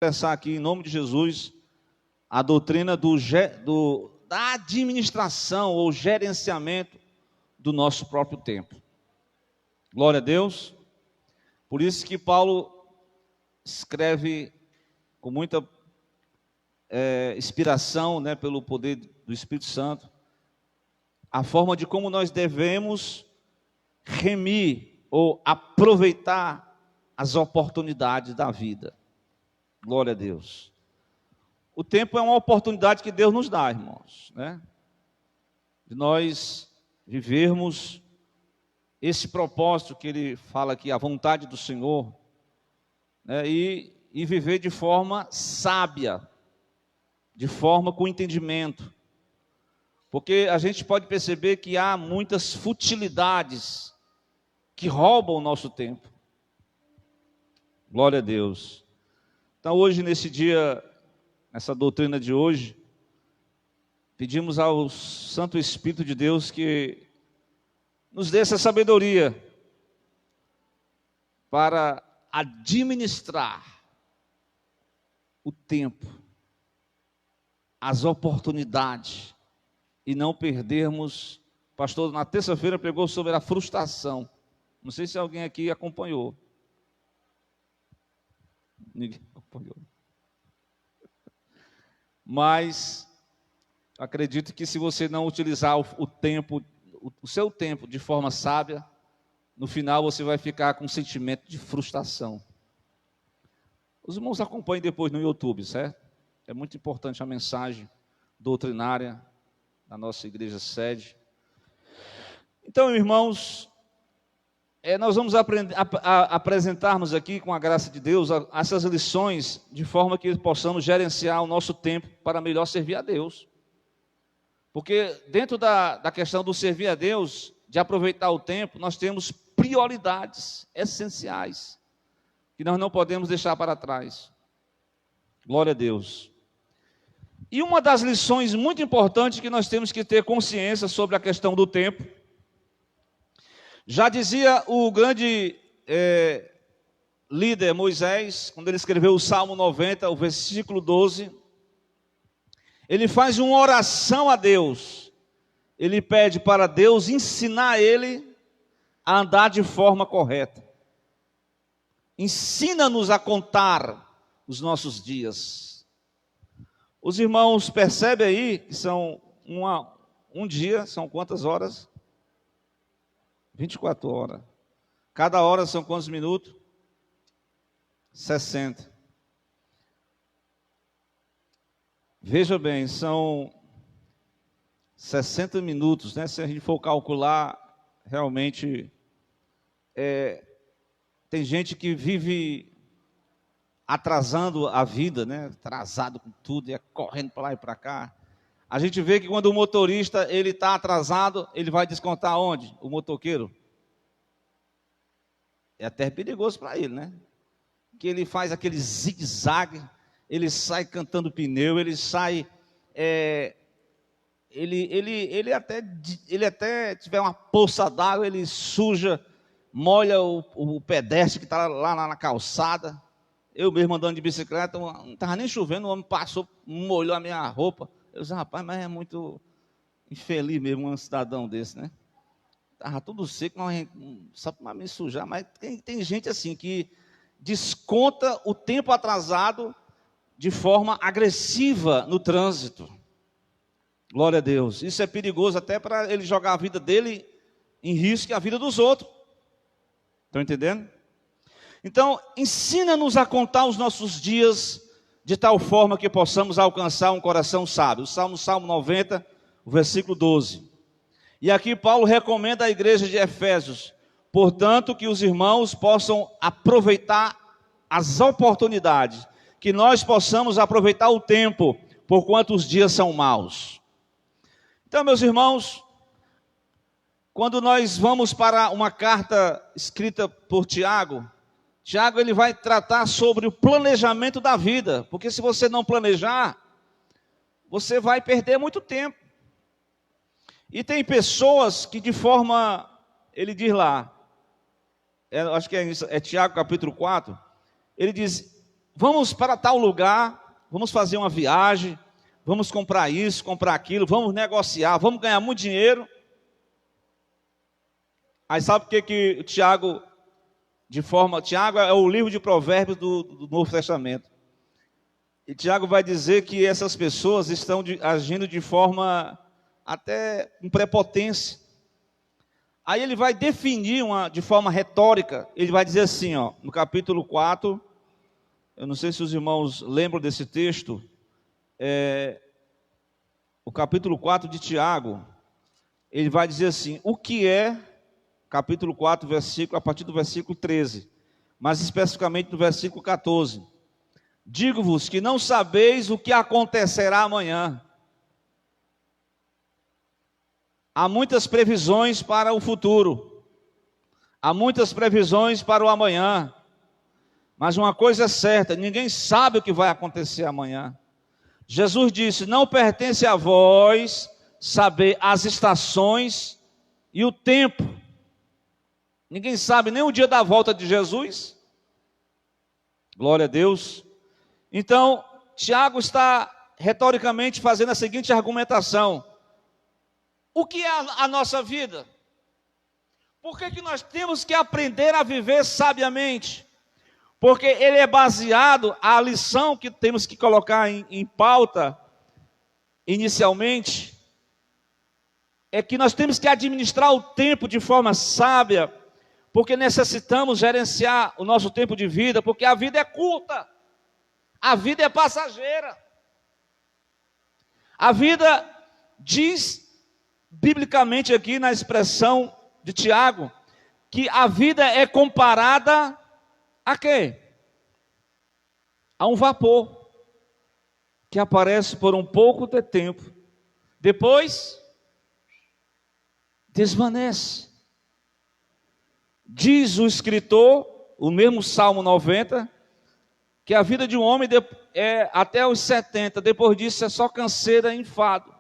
expressar aqui, em nome de Jesus, a doutrina da administração ou gerenciamento do nosso próprio tempo. Glória a Deus. Por isso que Paulo escreve com muita inspiração, pelo poder do Espírito Santo, a forma de como nós devemos remir ou aproveitar as oportunidades da vida. Glória a Deus. O tempo é uma oportunidade que Deus nos dá, irmãos, de nós vivermos esse propósito que Ele fala aqui, a vontade do Senhor, e viver de forma sábia, de forma com entendimento, porque a gente pode perceber que há muitas futilidades que roubam o nosso tempo. Glória a Deus. Então hoje, nesse dia, nessa doutrina de hoje, pedimos ao Santo Espírito de Deus que nos dê essa sabedoria para administrar o tempo, as oportunidades, e não perdermos. Pastor, na terça-feira pregou sobre a frustração. Não sei se alguém aqui acompanhou. Ninguém acompanhou. Mas acredito que se você não utilizar o seu tempo de forma sábia, no final você vai ficar com um sentimento de frustração. Os irmãos acompanhem depois no YouTube, certo? É muito importante a mensagem doutrinária da nossa igreja sede. Então, irmãos, nós vamos apresentarmos aqui, com a graça de Deus, essas lições, de forma que possamos gerenciar o nosso tempo para melhor servir a Deus. Porque dentro da questão do servir a Deus, de aproveitar o tempo, nós temos prioridades essenciais, que nós não podemos deixar para trás. Glória a Deus. E uma das lições muito importantes que nós temos que ter consciência sobre a questão do tempo, já dizia o grande líder Moisés, quando ele escreveu o Salmo 90, o versículo 12, ele faz uma oração a Deus. Ele pede para Deus ensinar ele a andar de forma correta. Ensina-nos a contar os nossos dias. Os irmãos percebem aí que são um dia, são quantas horas? 24 horas. Cada hora são quantos minutos? 60. Veja bem, são 60 minutos, Se a gente for calcular, realmente, tem gente que vive atrasando a vida, atrasado com tudo, correndo para lá e para cá. A gente vê que quando o motorista ele está atrasado, ele vai descontar onde? O motoqueiro. É até perigoso para ele, Que ele faz aquele zigue-zague, ele sai cantando pneu, ele sai, ele até tiver uma poça d'água, ele suja, molha o pedestre que está lá na calçada. Eu mesmo andando de bicicleta, não estava nem chovendo, o homem passou, molhou a minha roupa. Eu disse, rapaz, mas é muito infeliz mesmo um cidadão desse, Estava tudo seco, só para me sujar. Mas tem gente assim que desconta o tempo atrasado de forma agressiva no trânsito. Glória a Deus. Isso é perigoso até para ele jogar a vida dele em risco e a vida dos outros. Estão entendendo? Então, ensina-nos a contar os nossos dias de tal forma que possamos alcançar um coração sábio. Salmo 90, o versículo 12. E aqui Paulo recomenda à igreja de Efésios, portanto, que os irmãos possam aproveitar as oportunidades, que nós possamos aproveitar o tempo, porquanto os dias são maus. Então, meus irmãos, quando nós vamos para uma carta escrita por Tiago, ele vai tratar sobre o planejamento da vida, porque se você não planejar, você vai perder muito tempo. E tem pessoas que de forma, ele diz lá, acho que é Tiago capítulo 4, ele diz, vamos para tal lugar, vamos fazer uma viagem, vamos comprar isso, comprar aquilo, vamos negociar, vamos ganhar muito dinheiro. Aí sabe por que o Tiago, Tiago é o livro de Provérbios do Novo Testamento. E Tiago vai dizer que essas pessoas estão agindo de forma até com prepotência. Aí ele vai definir de forma retórica, ele vai dizer assim, ó, no capítulo 4, eu não sei se os irmãos lembram desse texto, o capítulo 4 de Tiago, ele vai dizer assim, o que é, capítulo 4, a partir do versículo 13, mas especificamente no versículo 14, digo-vos que não sabeis o que acontecerá amanhã. Há muitas previsões para o futuro, há muitas previsões para o amanhã, mas uma coisa é certa, ninguém sabe o que vai acontecer amanhã. Jesus disse, não pertence a vós saber as estações e o tempo. Ninguém sabe nem o dia da volta de Jesus. Glória a Deus. Então, Tiago está retoricamente fazendo a seguinte argumentação. O que é a nossa vida? Por que nós temos que aprender a viver sabiamente? Porque ele é baseado, a lição que temos que colocar em pauta, inicialmente, é que nós temos que administrar o tempo de forma sábia, porque necessitamos gerenciar o nosso tempo de vida, porque a vida é curta, a vida é passageira. A vida diz, biblicamente aqui na expressão de Tiago, que a vida é comparada a quê? A um vapor, que aparece por um pouco de tempo, depois desvanece. Diz o escritor, o mesmo Salmo 90, que a vida de um homem é até os 70, depois disso é só canseira e enfado.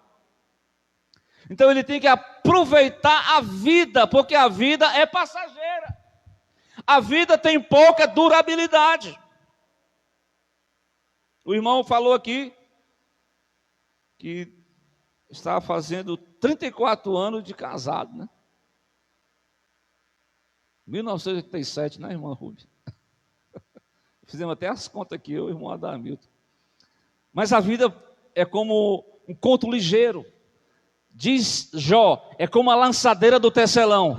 Então ele tem que aproveitar a vida, porque a vida é passageira. A vida tem pouca durabilidade. O irmão falou aqui que estava fazendo 34 anos de casado, né? 1987, né, irmã Rubens? Fizemos até as contas aqui, eu e o irmão Adamilton. Mas a vida é como um conto ligeiro. Diz Jó, é como a lançadeira do tecelão.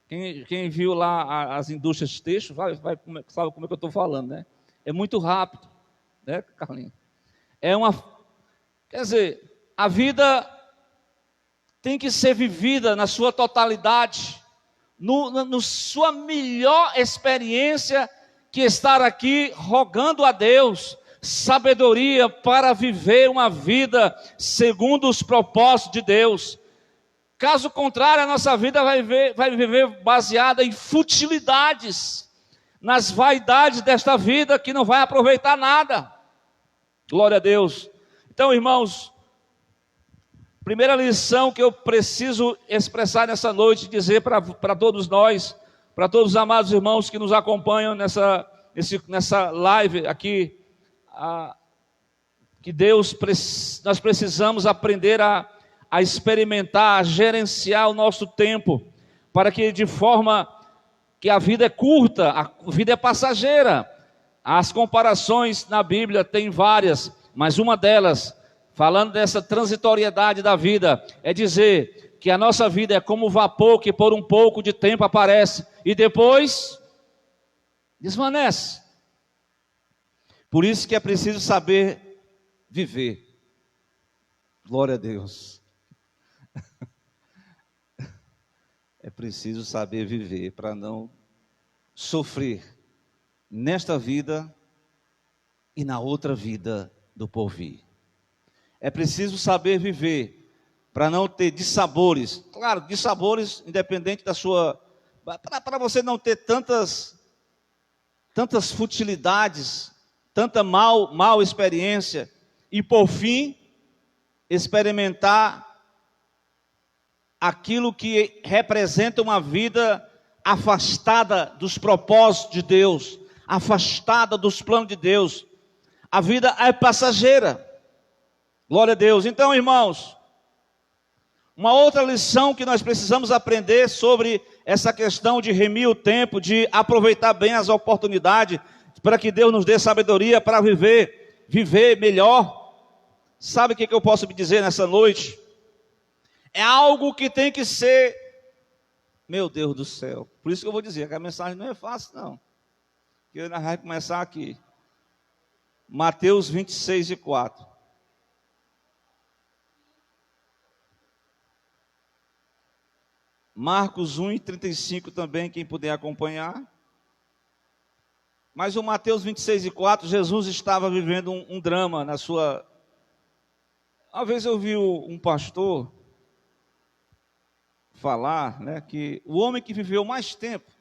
Quem viu lá as indústrias de texto, sabe como é que eu estou falando, né? É muito rápido, né, Carlinhos? Quer dizer, a vida tem que ser vivida na sua totalidade, na sua melhor experiência, que estar aqui rogando a Deus sabedoria para viver uma vida segundo os propósitos de Deus. Caso contrário, a nossa vida vai viver baseada em futilidades, nas vaidades desta vida, que não vai aproveitar nada. Glória a Deus. Então, irmãos, primeira lição que eu preciso expressar nessa noite, dizer para todos nós, para todos os amados irmãos que nos acompanham nessa live aqui, que nós precisamos aprender a experimentar, a gerenciar o nosso tempo, para que de forma que a vida é curta, a vida é passageira. As comparações na Bíblia tem várias, mas uma delas, falando dessa transitoriedade da vida, é dizer que a nossa vida é como o vapor que por um pouco de tempo aparece e depois desvanece. Por isso que é preciso saber viver. Glória a Deus. É preciso saber viver para não sofrer nesta vida e na outra vida do porvir. É preciso saber viver para não ter dissabores. Claro, dissabores independente da sua... Para você não ter tantas futilidades, tanta mal experiência, e por fim, experimentar aquilo que representa uma vida afastada dos propósitos de Deus, afastada dos planos de Deus. A vida é passageira. Glória a Deus. Então, irmãos, uma outra lição que nós precisamos aprender sobre essa questão de remir o tempo, de aproveitar bem as oportunidades, para que Deus nos dê sabedoria para viver melhor. Sabe o que eu posso me dizer nessa noite? É algo que tem que ser, meu Deus do céu. Por isso que eu vou dizer que a mensagem não é fácil, não. Porque nós vamos começar aqui. Mateus 26:4. Marcos 1:35 também, quem puder acompanhar. Mas o Mateus 26:4, Jesus estava vivendo um drama na sua... Uma vez eu vi um pastor falar, né, que o homem que viveu mais tempo,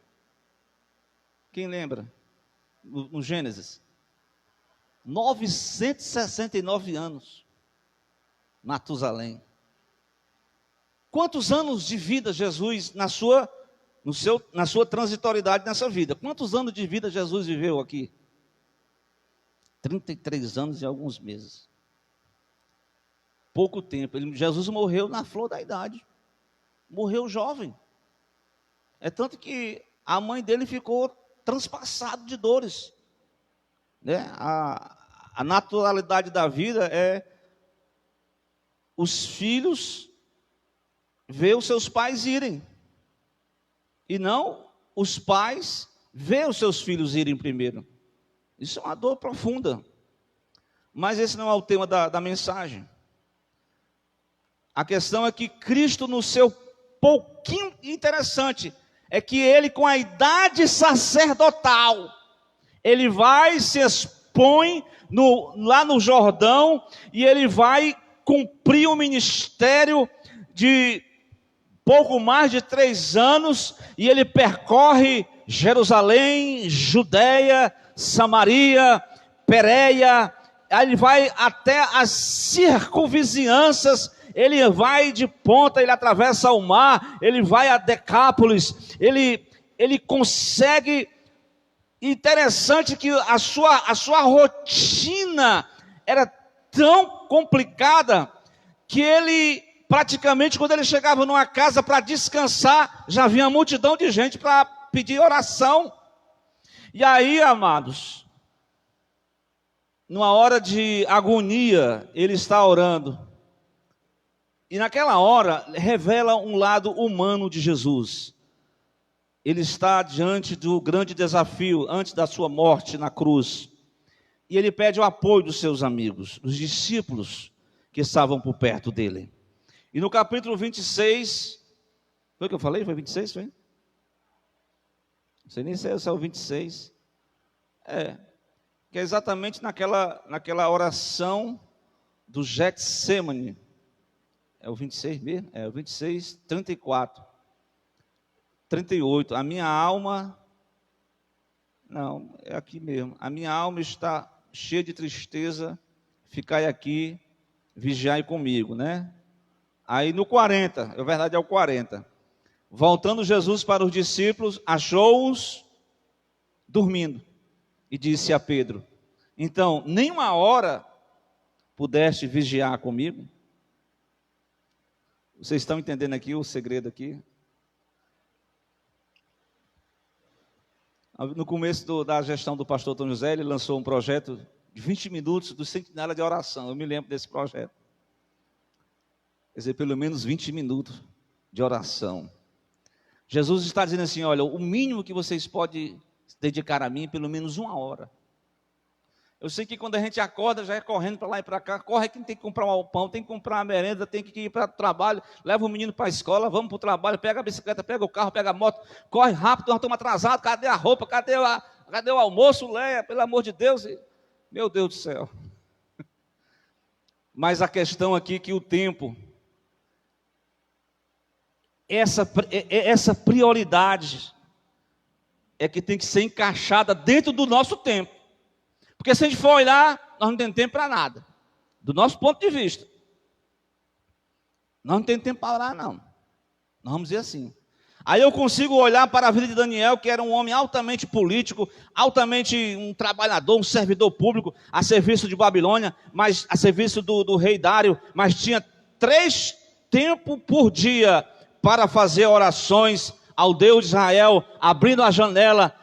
quem lembra? No Gênesis, 969 anos, Matusalém. Quantos anos de vida Jesus, na sua transitoriedade nessa vida, quantos anos de vida Jesus viveu aqui? 33 anos e alguns meses. Pouco tempo. Jesus morreu na flor da idade. Morreu jovem. É tanto que a mãe dele ficou transpassada de dores. Né? A naturalidade da vida é os filhos ver os seus pais irem. E não os pais ver os seus filhos irem primeiro. Isso é uma dor profunda. Mas esse não é o tema da mensagem. A questão é que Cristo, no seu pouquinho interessante, é que ele, com a idade sacerdotal, ele vai, se expõe lá no Jordão, e ele vai cumprir o ministério de pouco mais de 3 anos, e ele percorre Jerusalém, Judeia, Samaria, Pérea, ele vai até as circunvizinhanças, ele vai de Ponta, ele atravessa o mar, ele vai a Decápolis, ele consegue... Interessante que a sua rotina era tão complicada, que ele, praticamente, quando ele chegava numa casa para descansar, já vinha multidão de gente para pedir oração. E aí, amados, numa hora de agonia, ele está orando. E naquela hora, revela um lado humano de Jesus. Ele está diante do grande desafio, antes da sua morte na cruz. E ele pede o apoio dos seus amigos, dos discípulos que estavam por perto dele. E no capítulo 26, foi o que eu falei? Foi 26, foi? Não sei nem se é o 26. Que é exatamente naquela oração do Getsêmani. É o 26 mesmo? É o 26, 34. 38, a minha alma, não, é aqui mesmo, a minha alma está cheia de tristeza, ficai aqui, vigiai comigo, né? Aí no 40, a verdade é o 40, voltando Jesus para os discípulos, achou-os dormindo, e disse a Pedro, então, nem uma hora pudeste vigiar comigo? Vocês estão entendendo aqui o segredo aqui? No começo da gestão do pastor Antônio José, ele lançou um projeto de 20 minutos do Sentinelas de Oração. Eu me lembro desse projeto. Quer dizer, pelo menos 20 minutos de oração. Jesus está dizendo assim, olha, o mínimo que vocês podem dedicar a mim é pelo menos 1 hora. Eu sei que quando a gente acorda, já é correndo para lá e para cá, corre que tem que comprar um pão, tem que comprar uma merenda, tem que ir para o trabalho, leva o menino para a escola, vamos para o trabalho, pega a bicicleta, pega o carro, pega a moto, corre rápido, nós estamos atrasados, cadê a roupa, cadê o almoço, Leia, pelo amor de Deus, meu Deus do céu. Mas a questão aqui é que o tempo, essa prioridade é que tem que ser encaixada dentro do nosso tempo. Porque se a gente for olhar, nós não temos tempo para nada. Do nosso ponto de vista. Nós não temos tempo para orar, não. Nós vamos dizer assim. Aí eu consigo olhar para a vida de Daniel, que era um homem altamente político, altamente um trabalhador, um servidor público, a serviço de Babilônia, mas a serviço do rei Dário, mas tinha 3 tempos por dia para fazer orações ao Deus de Israel, abrindo a janela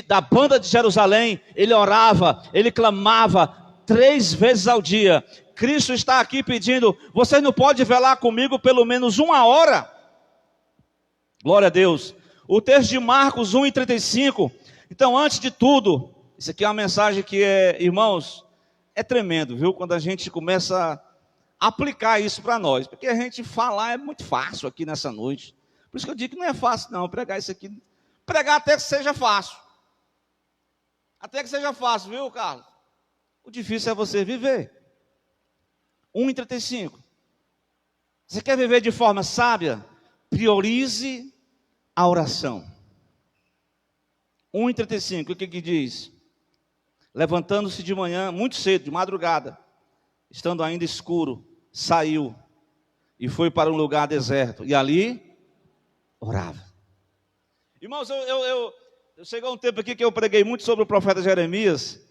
da banda de Jerusalém. Ele orava, ele clamava 3 vezes ao dia. Cristo está aqui pedindo: vocês não podem velar comigo pelo menos 1 hora? Glória a Deus. O texto de Marcos 1:35. Então, antes de tudo, isso aqui é uma mensagem que irmãos, é tremendo, viu? Quando a gente começa a aplicar isso para nós. Porque a gente falar é muito fácil aqui nessa noite. Por isso que eu digo que não é fácil não, pregar isso aqui. Pregar até que seja fácil. Até que seja fácil, viu, Carlos? O difícil é você viver. 1:35. Você quer viver de forma sábia? Priorize a oração. 1:35, o que diz? Levantando-se de manhã, muito cedo, de madrugada, estando ainda escuro, saiu e foi para um lugar deserto, e ali orava. Irmãos, eu chegou um tempo aqui que eu preguei muito sobre o profeta Jeremias,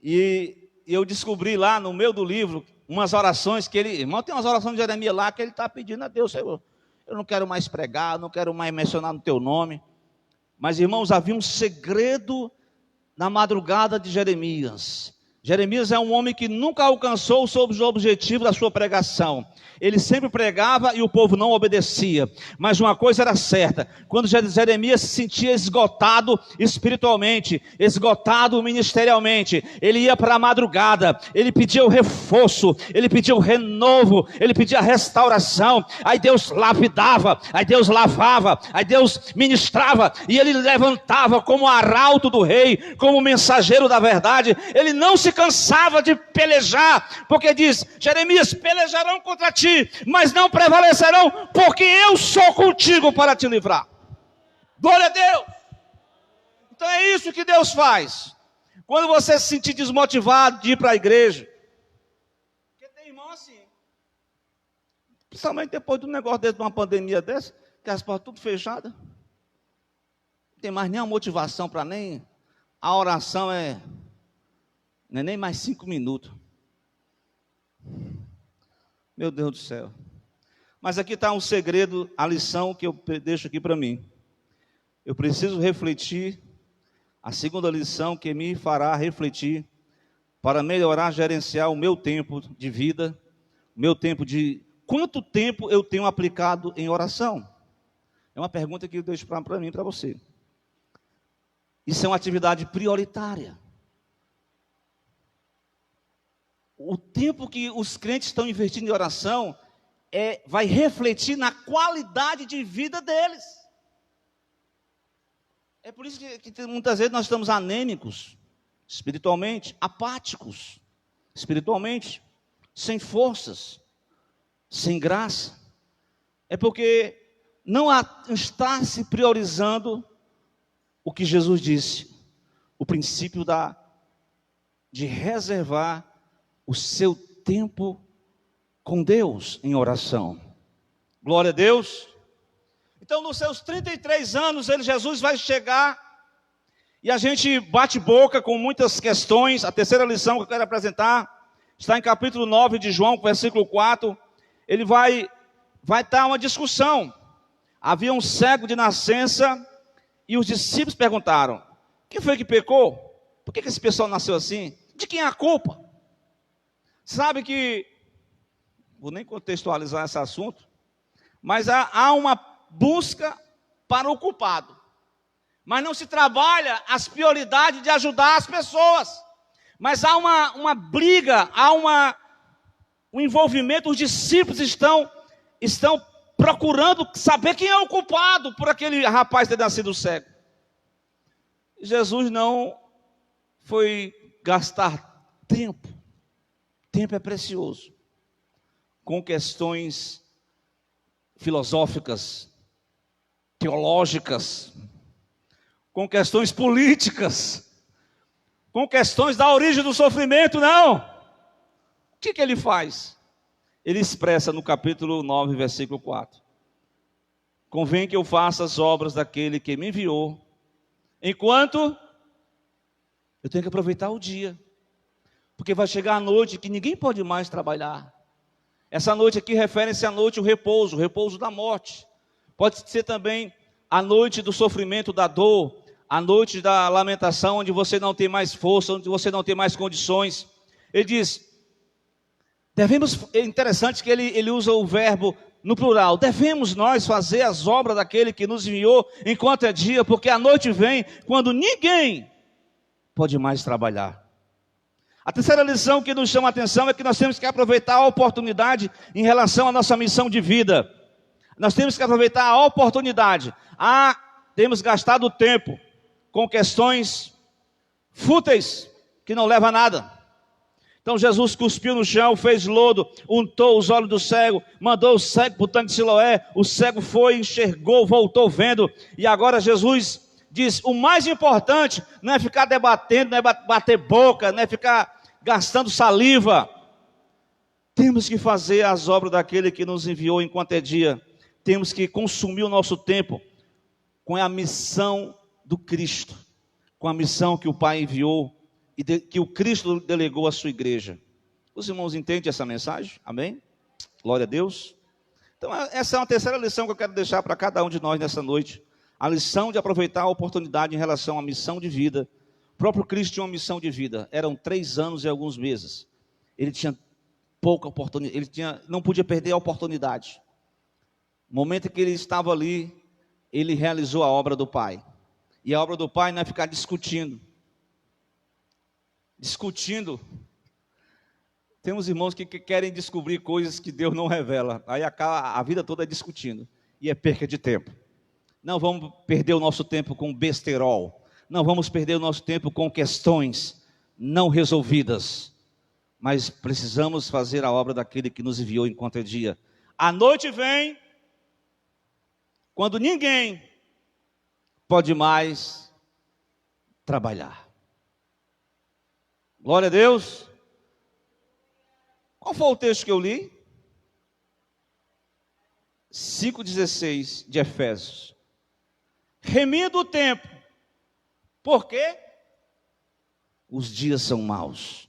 e eu descobri lá no meio do livro umas orações que ele, irmão, tem umas orações de Jeremias lá que ele está pedindo a Deus: Senhor, eu não quero mais pregar, não quero mais mencionar no teu nome. Mas, irmãos, havia um segredo na madrugada de Jeremias. Jeremias é um homem que nunca alcançou os seus objetivos da sua pregação. Ele sempre pregava e o povo não obedecia. Mas uma coisa era certa: quando Jeremias se sentia esgotado espiritualmente, esgotado ministerialmente, ele ia para a madrugada, ele pedia o reforço, ele pedia o renovo, ele pedia a restauração. Aí Deus lapidava, aí Deus lavava, aí Deus ministrava, e ele levantava como arauto do rei, como mensageiro da verdade. Ele não se cansava de pelejar, porque diz: Jeremias, pelejarão contra ti, mas não prevalecerão, porque eu sou contigo para te livrar. Glória a Deus. Então é isso que Deus faz quando você se sentir desmotivado de ir para a igreja. Porque tem irmão assim, principalmente depois de um negócio desse, de uma pandemia dessa, que as portas tudo fechadas, não tem mais nenhuma motivação para nem a oração, não é nem mais 5 minutos. Meu Deus do céu. Mas aqui está um segredo, a lição que eu deixo aqui para mim. Eu preciso refletir, a segunda lição que me fará refletir, para melhorar, gerenciar o meu tempo de vida, o meu tempo de... Quanto tempo eu tenho aplicado em oração? É uma pergunta que eu deixo para mim e para você. Isso é uma atividade prioritária. O tempo que os crentes estão investindo em oração vai refletir na qualidade de vida deles. É por isso que muitas vezes nós estamos anêmicos, espiritualmente, apáticos, espiritualmente, sem forças, sem graça. É porque não está se priorizando o que Jesus disse, o princípio de reservar o seu tempo com Deus em oração. Glória a Deus. Então, nos seus 33 anos, Jesus vai chegar, e a gente bate boca com muitas questões. A terceira lição que eu quero apresentar está em capítulo 9 de João, versículo 4. Ele vai estar uma discussão. Havia um cego de nascença, e os discípulos perguntaram: quem foi que pecou? Por que esse pessoal nasceu assim? De quem é a culpa? Sabe que, vou nem contextualizar esse assunto, mas há uma busca para o culpado. Mas não se trabalha as prioridades de ajudar as pessoas. Mas há uma briga, há um envolvimento, os discípulos estão procurando saber quem é o culpado por aquele rapaz ter nascido cego. Jesus não foi gastar tempo. Tempo é precioso, com questões filosóficas, teológicas, com questões políticas, com questões da origem do sofrimento, não. O que ele faz? Ele expressa no capítulo 9, versículo 4. convém que eu faça as obras daquele que me enviou, enquanto eu tenho que aproveitar o dia, porque vai chegar a noite que ninguém pode mais trabalhar. Essa noite aqui refere-se à noite, o repouso da morte. Pode ser também a noite do sofrimento, da dor, a noite da lamentação, onde você não tem mais força, onde você não tem mais condições. Ele diz, é interessante que ele usa o verbo no plural, devemos nós fazer as obras daquele que nos enviou enquanto é dia, porque a noite vem quando ninguém pode mais trabalhar. A terceira lição que nos chama a atenção é que nós temos que aproveitar a oportunidade em relação à nossa missão de vida. Nós temos que aproveitar a oportunidade. Temos gastado tempo com questões fúteis, que não levam a nada. Então Jesus cuspiu no chão, fez lodo, untou os olhos do cego, mandou o cego para o tanque de Siloé, o cego foi, enxergou, voltou vendo, e agora Jesus diz, o mais importante não é ficar debatendo, não é bater boca, não é ficar gastando saliva. Temos que fazer as obras daquele que nos enviou enquanto é dia. Temos que consumir o nosso tempo com a missão do Cristo, com a missão que o Pai enviou e que o Cristo delegou à sua igreja. Os irmãos entendem essa mensagem? Amém? Glória a Deus. Então essa é uma terceira lição que eu quero deixar para cada um de nós nessa noite. A lição de aproveitar a oportunidade em relação à missão de vida. O próprio Cristo tinha uma missão de vida. Eram 3 anos e alguns meses. Ele tinha pouca oportunidade. Não podia perder a oportunidade. No momento em que ele estava ali, ele realizou a obra do Pai. E a obra do Pai não é ficar discutindo. Temos irmãos que querem descobrir coisas que Deus não revela. Aí a vida toda é discutindo. E é perca de tempo. Não vamos perder o nosso tempo com besterol. Não vamos perder o nosso tempo com questões não resolvidas. Mas precisamos fazer a obra daquele que nos enviou enquanto é dia. A noite vem quando ninguém pode mais trabalhar. Glória a Deus. Qual foi o texto que eu li? 5,16 de Efésios. Remindo o tempo. Por quê? Os dias são maus.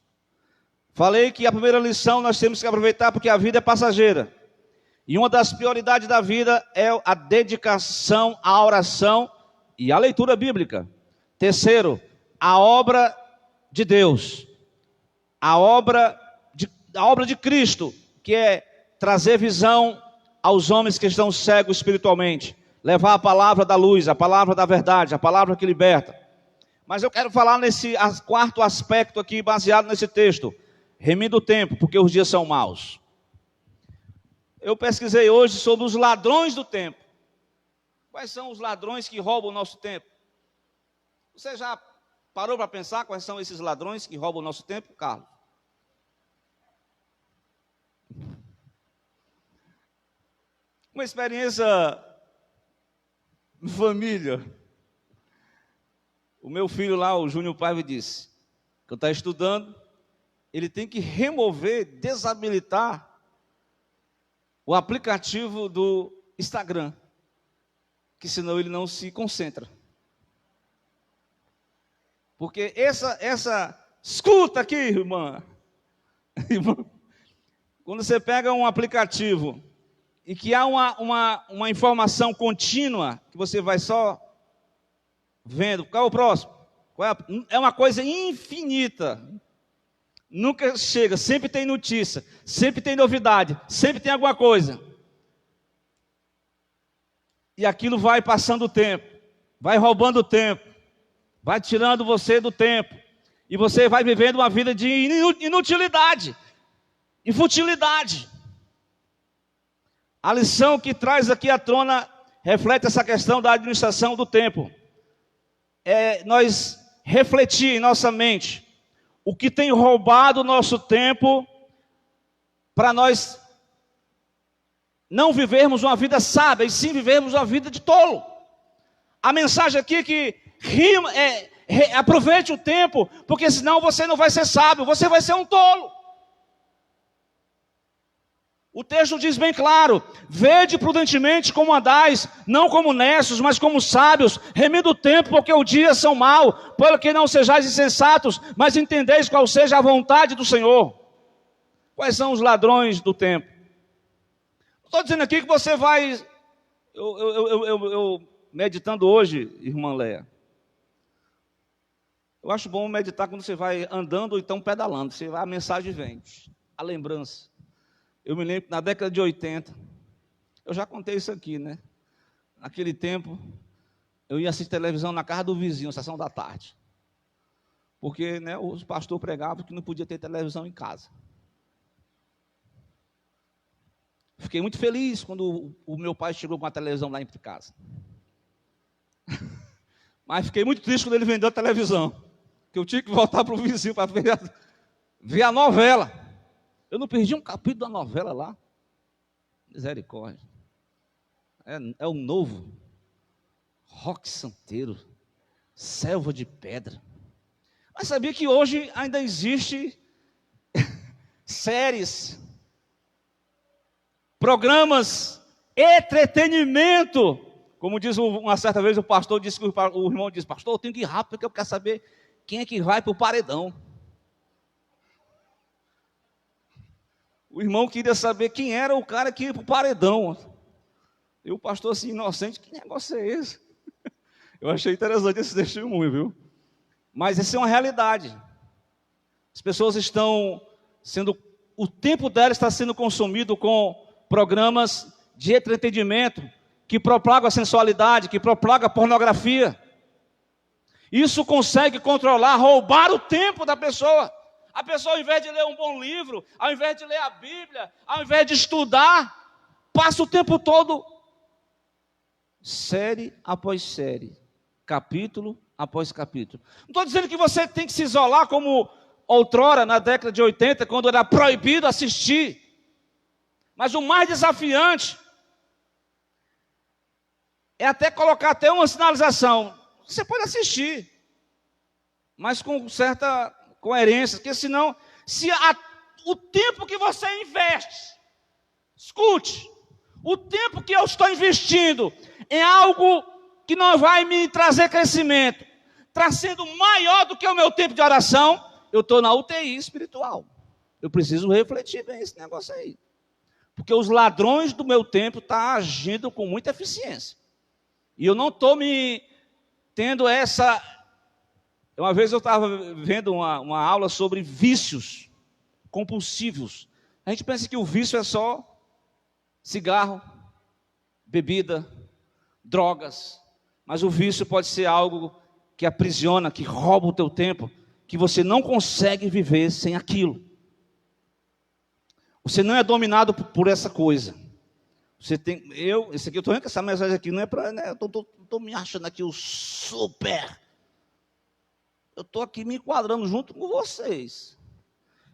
Falei que a primeira lição nós temos que aproveitar porque a vida é passageira. E uma das prioridades da vida é a dedicação à oração e à leitura bíblica. Terceiro, a obra de Deus. A obra de Cristo, que é trazer visão aos homens que estão cegos espiritualmente. Levar a palavra da luz, a palavra da verdade, a palavra que liberta. Mas eu quero falar nesse quarto aspecto aqui, baseado nesse texto. Remindo o tempo, porque os dias são maus. Eu pesquisei hoje sobre os ladrões do tempo. Quais são os ladrões que roubam o nosso tempo? Você já parou para pensar quais são esses ladrões que roubam o nosso tempo, Carlos? Uma experiência de família. O meu filho lá, o Júnior Paiva, disse que eu estava estudando, ele tem que remover, desabilitar o aplicativo do Instagram, que senão ele não se concentra. Porque escuta aqui, irmã, quando você pega um aplicativo e que há uma informação contínua, que você vai só vendo, qual é o próximo? É uma coisa infinita. Nunca chega, sempre tem notícia, sempre tem novidade, sempre tem alguma coisa. E aquilo vai passando o tempo, vai roubando o tempo, vai tirando você do tempo. E você vai vivendo uma vida de inutilidade e futilidade. A lição que traz aqui à tona reflete essa questão da administração do tempo. É nós refletir em nossa mente o que tem roubado o nosso tempo para nós não vivermos uma vida sábia, e sim vivermos uma vida de tolo. A mensagem aqui que aproveite o tempo, porque senão você não vai ser sábio, você vai ser um tolo. O texto diz bem claro: vede prudentemente como andais, não como necios, mas como sábios, remindo o tempo, porque os dias são maus, pelo que não sejais insensatos, mas entendeis qual seja a vontade do Senhor. Quais são os ladrões do tempo? Estou dizendo aqui que você vai... Eu meditando hoje, irmã Léa, eu acho bom meditar quando você vai andando ou então pedalando. A mensagem vem, a lembrança. Eu me lembro que na década de 80, eu já contei isso aqui, né? Naquele tempo, eu ia assistir televisão na casa do vizinho, sessão da tarde. Porque, né, os pastores pregavam que não podia ter televisão em casa. Fiquei muito feliz quando o meu pai chegou com a televisão lá em casa. Mas fiquei muito triste quando ele vendeu a televisão. Que eu tinha que voltar para o vizinho para ver a novela. Eu não perdi um capítulo da novela lá. Misericórdia. É o novo. Roque Santeiro. Selva de Pedra. Mas sabia que hoje ainda existe séries, programas, entretenimento. Como diz uma certa vez o pastor, disse que o irmão disse: pastor, eu tenho que ir rápido porque eu quero saber quem é que vai para o paredão. O irmão queria saber quem era o cara que ia para o paredão. E o pastor assim, inocente: que negócio é esse? Eu achei interessante esse testemunho, viu? Mas essa é uma realidade. As pessoas estão sendo... O tempo delas está sendo consumido com programas de entretenimento que propagam a sensualidade, que propagam a pornografia. Isso consegue controlar, roubar o tempo da pessoa. A pessoa, ao invés de ler um bom livro, ao invés de ler a Bíblia, ao invés de estudar, passa o tempo todo série após série, capítulo após capítulo. Não estou dizendo que você tem que se isolar como outrora, na década de 80, quando era proibido assistir. Mas o mais desafiante é até colocar até uma sinalização. Você pode assistir, mas com certa coerência, porque senão, o tempo que você investe, escute, o tempo que eu estou investindo em algo que não vai me trazer crescimento, está sendo maior do que o meu tempo de oração, eu estou na UTI espiritual. Eu preciso refletir bem esse negócio aí. Porque os ladrões do meu tempo estão agindo com muita eficiência. E eu não estou me tendo essa... Uma vez eu estava vendo uma aula sobre vícios compulsivos. A gente pensa que o vício é só cigarro, bebida, drogas. Mas o vício pode ser algo que aprisiona, que rouba o teu tempo, que você não consegue viver sem aquilo. Você não é dominado por essa coisa. Você tem, esse aqui, eu estou vendo que essa mensagem aqui não é para... Né, eu estou me achando aqui o super... Eu estou aqui me enquadrando junto com vocês.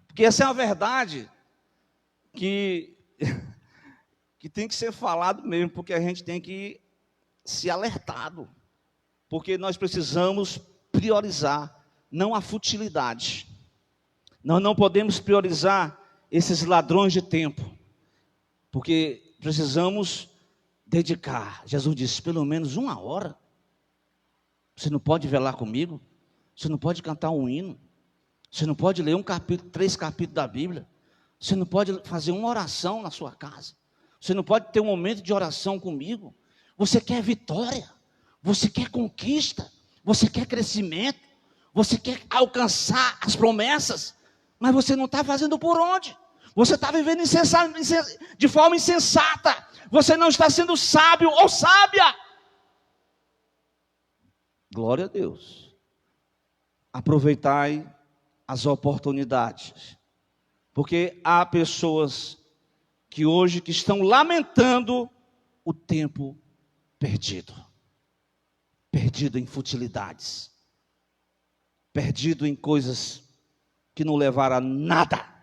Porque essa é uma verdade que tem que ser falado mesmo, porque a gente tem que ser alertado. Porque nós precisamos priorizar, não a futilidade. Nós não podemos priorizar esses ladrões de tempo. Porque precisamos dedicar. Jesus disse, pelo menos 1 hora. Você não pode velar comigo? Você não pode cantar um hino, você não pode ler 3 capítulos da Bíblia, você não pode fazer uma oração na sua casa, você não pode ter um momento de oração comigo. Você quer vitória, você quer conquista, você quer crescimento, você quer alcançar as promessas, mas você não está fazendo por onde? Você está vivendo de forma insensata, você não está sendo sábio ou sábia. Glória a Deus. Aproveitai as oportunidades, porque há pessoas que hoje estão lamentando o tempo perdido em futilidades, perdido em coisas que não levaram a nada.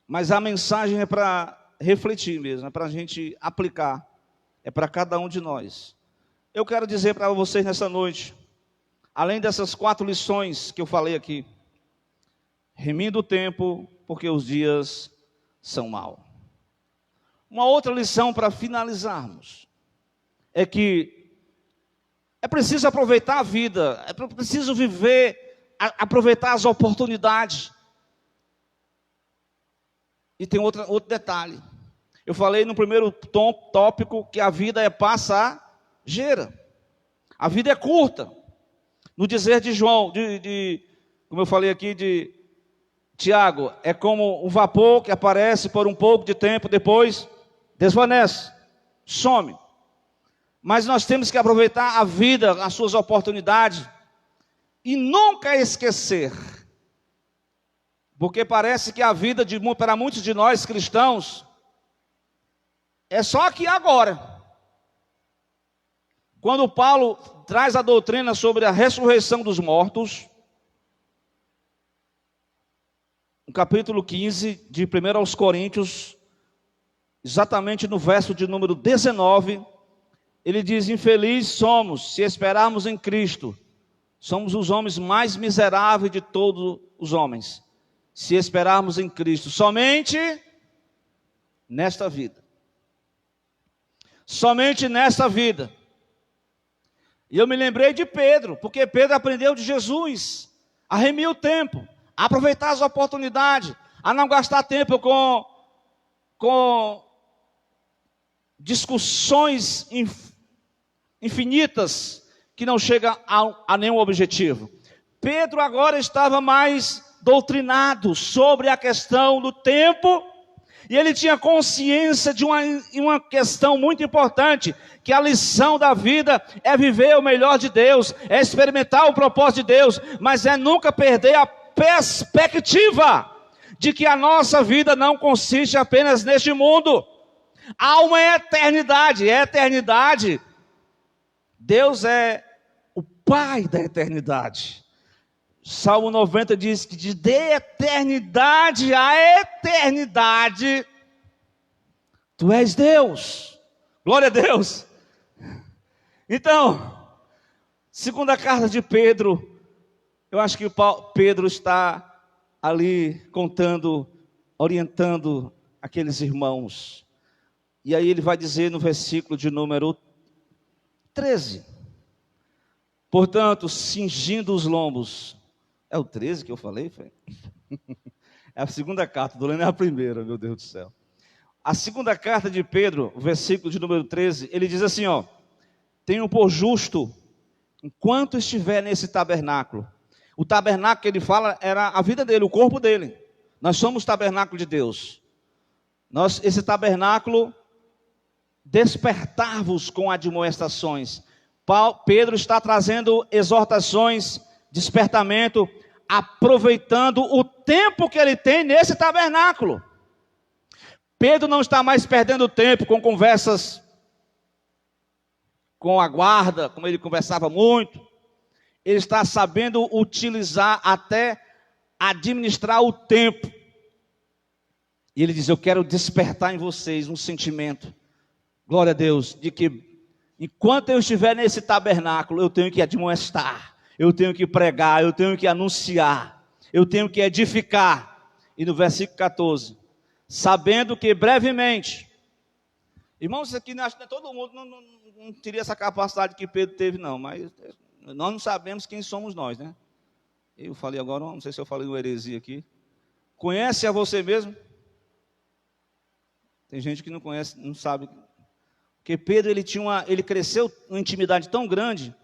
Mas a mensagem é para refletir mesmo, é para a gente aplicar, é para cada um de nós. Eu quero dizer para vocês nessa noite, além dessas 4 lições que eu falei aqui, remindo o tempo, porque os dias são maus. Uma outra lição para finalizarmos é que é preciso aproveitar a vida, é preciso viver, aproveitar as oportunidades. E tem outro detalhe. Eu falei no primeiro tópico que a vida é passageira. A vida é curta. No dizer de João, como eu falei aqui, de Tiago, é como um vapor que aparece por um pouco de tempo, depois desvanece, some. Mas nós temos que aproveitar a vida, as suas oportunidades, e nunca esquecer, porque parece que a vida, para muitos de nós cristãos, é só aqui e agora. Quando Paulo traz a doutrina sobre a ressurreição dos mortos, no capítulo 15 de 1 aos Coríntios, exatamente no verso de número 19, ele diz: infeliz somos, se esperarmos em Cristo, somos os homens mais miseráveis de todos os homens, se esperarmos em Cristo, somente nesta vida. Somente nesta vida. E eu me lembrei de Pedro, porque Pedro aprendeu de Jesus a remir o tempo, a aproveitar as oportunidades, a não gastar tempo com discussões infinitas que não chegam a nenhum objetivo. Pedro agora estava mais doutrinado sobre a questão do tempo, e ele tinha consciência de uma questão muito importante, que a lição da vida é viver o melhor de Deus, é experimentar o propósito de Deus, mas é nunca perder a perspectiva de que a nossa vida não consiste apenas neste mundo. Há uma eternidade, Deus é o Pai da eternidade. Salmo 90 diz que de eternidade a eternidade, Tu és Deus. Glória a Deus. Então, segunda carta de Pedro, eu acho que Pedro está ali contando, orientando aqueles irmãos. E aí ele vai dizer no versículo de número 13. Portanto, cingindo os lombos. É o 13 que eu falei? Foi? É a segunda carta, do Lênin é a primeira, meu Deus do céu. A segunda carta de Pedro, versículo de número 13, ele diz assim, ó: tenho por justo, enquanto estiver nesse tabernáculo. O tabernáculo que ele fala era a vida dele, o corpo dele. Nós somos tabernáculo de Deus. Esse tabernáculo, despertar-vos com admoestações. Pedro está trazendo exortações, despertamento, aproveitando o tempo que ele tem nesse tabernáculo. Pedro não está mais perdendo tempo com conversas com a guarda, como ele conversava muito. Ele está sabendo utilizar, até administrar o tempo. E ele diz: eu quero despertar em vocês um sentimento, glória a Deus, de que enquanto eu estiver nesse tabernáculo, eu tenho que admoestar, eu tenho que pregar, eu tenho que anunciar, eu tenho que edificar. E no versículo 14, sabendo que brevemente, irmãos, isso aqui acho que todo mundo não teria essa capacidade que Pedro teve, não, mas nós não sabemos quem somos nós, né? Eu falei agora, não sei se eu falei uma heresia aqui. Conhece a você mesmo? Tem gente que não conhece, não sabe. Porque Pedro, ele cresceu uma intimidade tão grande,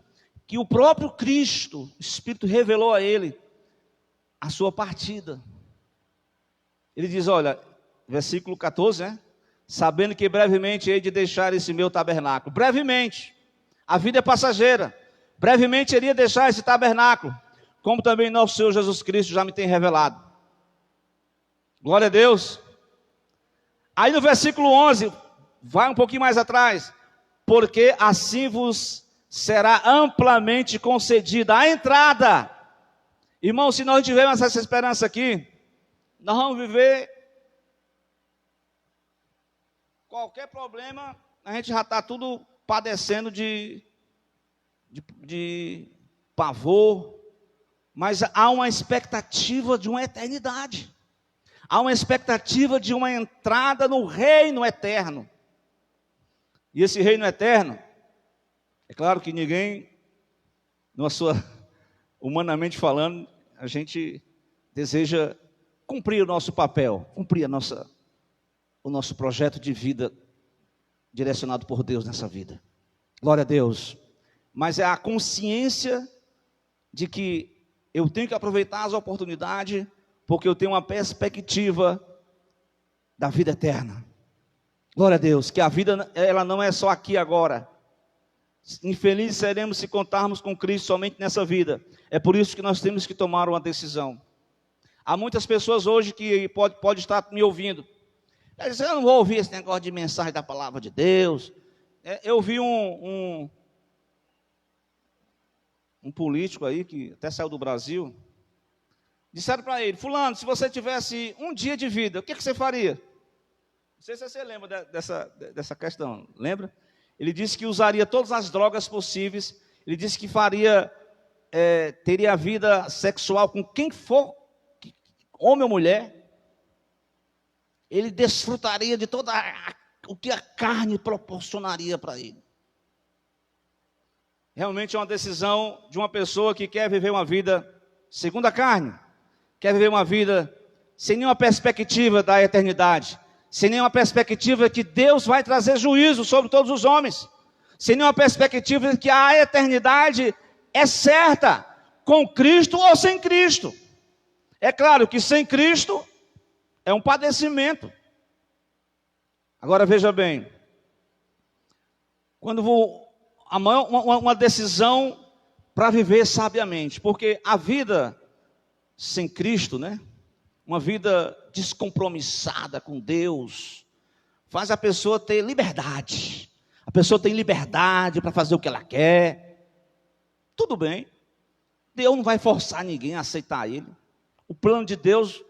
que o próprio Cristo, o Espírito, revelou a ele a sua partida. Ele diz, olha, versículo 14, né? Sabendo que brevemente hei de deixar esse meu tabernáculo. Brevemente, a vida é passageira. Brevemente iria deixar esse tabernáculo, como também nosso Senhor Jesus Cristo já me tem revelado. Glória a Deus. Aí no versículo 11, vai um pouquinho mais atrás. Porque assim vos será amplamente concedida a entrada. Irmão, se nós tivermos essa esperança aqui, nós vamos viver qualquer problema, a gente já está tudo padecendo de pavor, mas há uma expectativa de uma eternidade. Há uma expectativa de uma entrada no reino eterno. E esse reino eterno, é claro que ninguém, humanamente falando, a gente deseja cumprir o nosso papel, cumprir o nosso projeto de vida direcionado por Deus nessa vida. Glória a Deus. Mas é a consciência de que eu tenho que aproveitar as oportunidades, porque eu tenho uma perspectiva da vida eterna. Glória a Deus, que a vida ela não é só aqui agora. Infelizes seremos se contarmos com Cristo somente nessa vida. É por isso que nós temos que tomar uma decisão. Há muitas pessoas hoje que pode estar me ouvindo. Eu não vou ouvir esse negócio de mensagem da palavra de Deus. Eu vi um político aí, que até saiu do Brasil. Disseram para ele: fulano, se você tivesse um dia de vida, o que você faria? Não sei se você lembra dessa questão, lembra? Ele disse que usaria todas as drogas possíveis. Ele disse que teria vida sexual com quem for, homem ou mulher. Ele desfrutaria de o que a carne proporcionaria para ele. Realmente é uma decisão de uma pessoa que quer viver uma vida segundo a carne, quer viver uma vida sem nenhuma perspectiva da eternidade, sem nenhuma perspectiva que Deus vai trazer juízo sobre todos os homens, sem nenhuma perspectiva de que a eternidade é certa, com Cristo ou sem Cristo. É claro que sem Cristo é um padecimento. Agora veja bem, quando uma decisão para viver sabiamente, porque a vida sem Cristo, né? Uma vida descompromissada com Deus, faz a pessoa ter liberdade. A pessoa tem liberdade para fazer o que ela quer. Tudo bem, Deus não vai forçar ninguém a aceitar Ele. O plano de Deus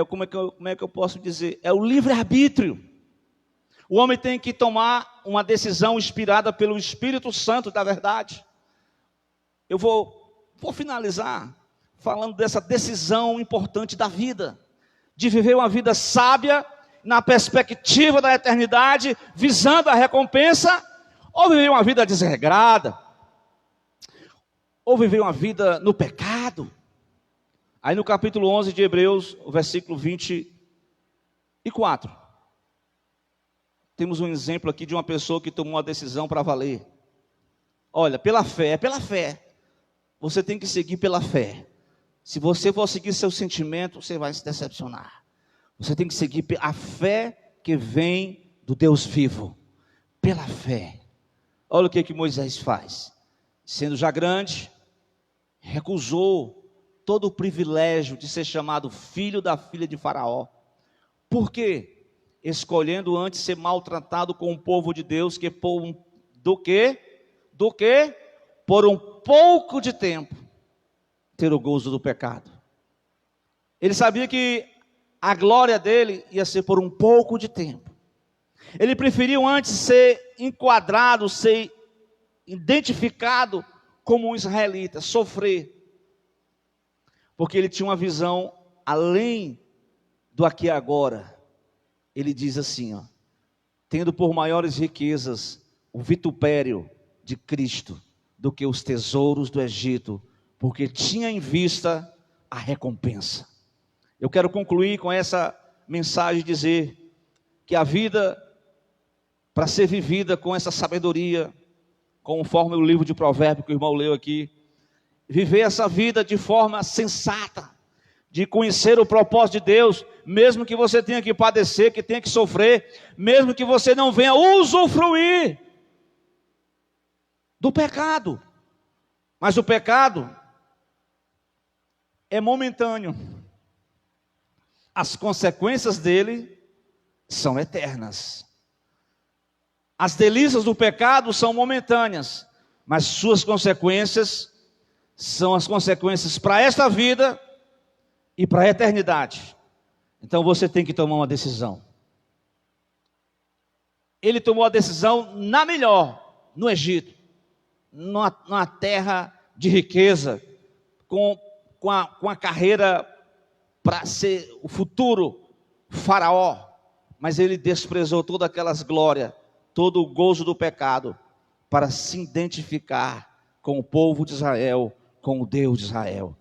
como é que eu posso dizer? É o livre-arbítrio. O homem tem que tomar uma decisão inspirada pelo Espírito Santo da verdade. Eu vou finalizar falando dessa decisão importante da vida, de viver uma vida sábia, na perspectiva da eternidade, visando a recompensa, ou viver uma vida desregrada, ou viver uma vida no pecado. Aí no capítulo 11 de Hebreus, o versículo 24, temos um exemplo aqui de uma pessoa que tomou uma decisão para valer. Olha, pela fé, você tem que seguir pela fé. Se você for seguir seu sentimento, você vai se decepcionar. Você tem que seguir a fé que vem do Deus vivo, pela fé. Olha o que Moisés faz. Sendo já grande, recusou todo o privilégio de ser chamado filho da filha de Faraó. Por quê? Escolhendo antes ser maltratado com o povo de Deus, que por um pouco de tempo ter o gozo do pecado. Ele sabia que a glória dele ia ser por um pouco de tempo. Ele preferiu antes ser enquadrado, ser identificado como um israelita, sofrer, porque ele tinha uma visão além do aqui e agora. Ele diz assim, tendo por maiores riquezas o vitupério de Cristo do que os tesouros do Egito, porque tinha em vista a recompensa. Eu quero concluir com essa mensagem, dizer que a vida, para ser vivida com essa sabedoria, conforme o livro de Provérbios que o irmão leu aqui, viver essa vida de forma sensata, de conhecer o propósito de Deus, mesmo que você tenha que padecer, que tenha que sofrer, mesmo que você não venha usufruir do pecado, mas o pecado é momentâneo, as consequências dele são eternas. As delícias do pecado são momentâneas, mas suas consequências são as consequências para esta vida e para a eternidade. Então você tem que tomar uma decisão. Ele tomou a decisão na melhor, no Egito, numa terra de riqueza, com a carreira para ser o futuro faraó, mas ele desprezou todas aquelas glórias, todo o gozo do pecado, para se identificar com o povo de Israel, com o Deus de Israel.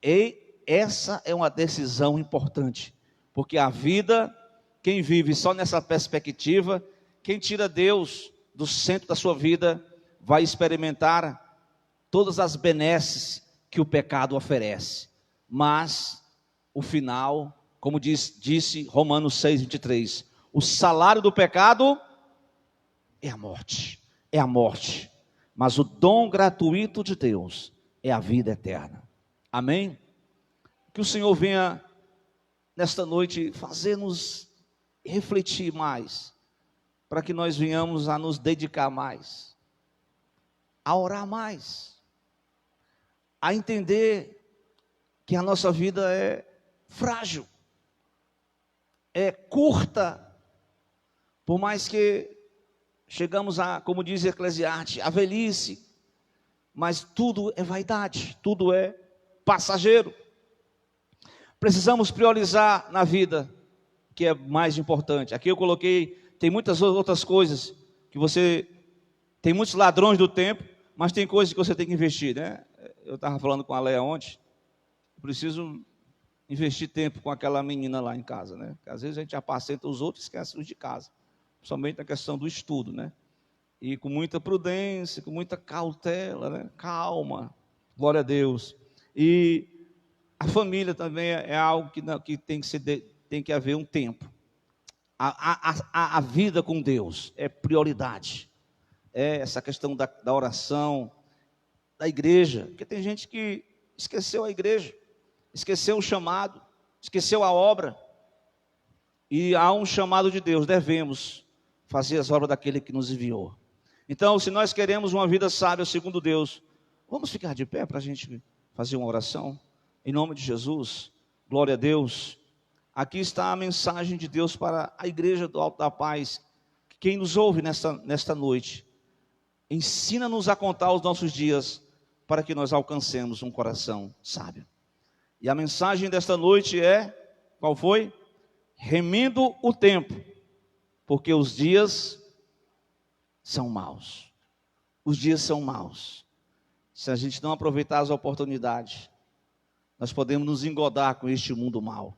E essa é uma decisão importante, porque a vida, quem vive só nessa perspectiva, quem tira Deus do centro da sua vida, vai experimentar todas as benesses que o pecado oferece. Mas o final, como disse Romanos 6:23, o salário do pecado é a morte, mas o dom gratuito de Deus é a vida eterna. Amém? Que o Senhor venha nesta noite fazer-nos refletir mais, para que nós venhamos a nos dedicar mais, a orar mais, a entender que a nossa vida é frágil, é curta, por mais que chegamos a, como diz Eclesiastes, a velhice, mas tudo é vaidade, tudo é passageiro. Precisamos priorizar na vida, que é mais importante. Aqui eu coloquei, tem muitas outras coisas, que você, tem muitos ladrões do tempo, mas tem coisas que você tem que investir, né? Eu estava falando com a Leia ontem, preciso investir tempo com aquela menina lá em casa, né? Porque às vezes a gente apacenta os outros e esquece os de casa, principalmente na questão do estudo, né? E com muita prudência, com muita cautela, né? Calma, glória a Deus. E a família também é algo que tem que haver um tempo. A vida com Deus é prioridade. É essa questão da oração, da igreja, porque tem gente que esqueceu a igreja, esqueceu o chamado, esqueceu a obra. E há um chamado de Deus, devemos fazer as obras daquele que nos enviou. Então, se nós queremos uma vida sábia segundo Deus, vamos ficar de pé para a gente fazer uma oração? Em nome de Jesus, glória a Deus. Aqui está a mensagem de Deus para a igreja do Alto da Paz. Quem nos ouve nesta noite, ensina-nos a contar os nossos dias, para que nós alcancemos um coração sábio. E a mensagem desta noite é, qual foi? Remindo o tempo, porque os dias são maus. Os dias são maus. Se a gente não aproveitar as oportunidades, nós podemos nos engodar com este mundo mau.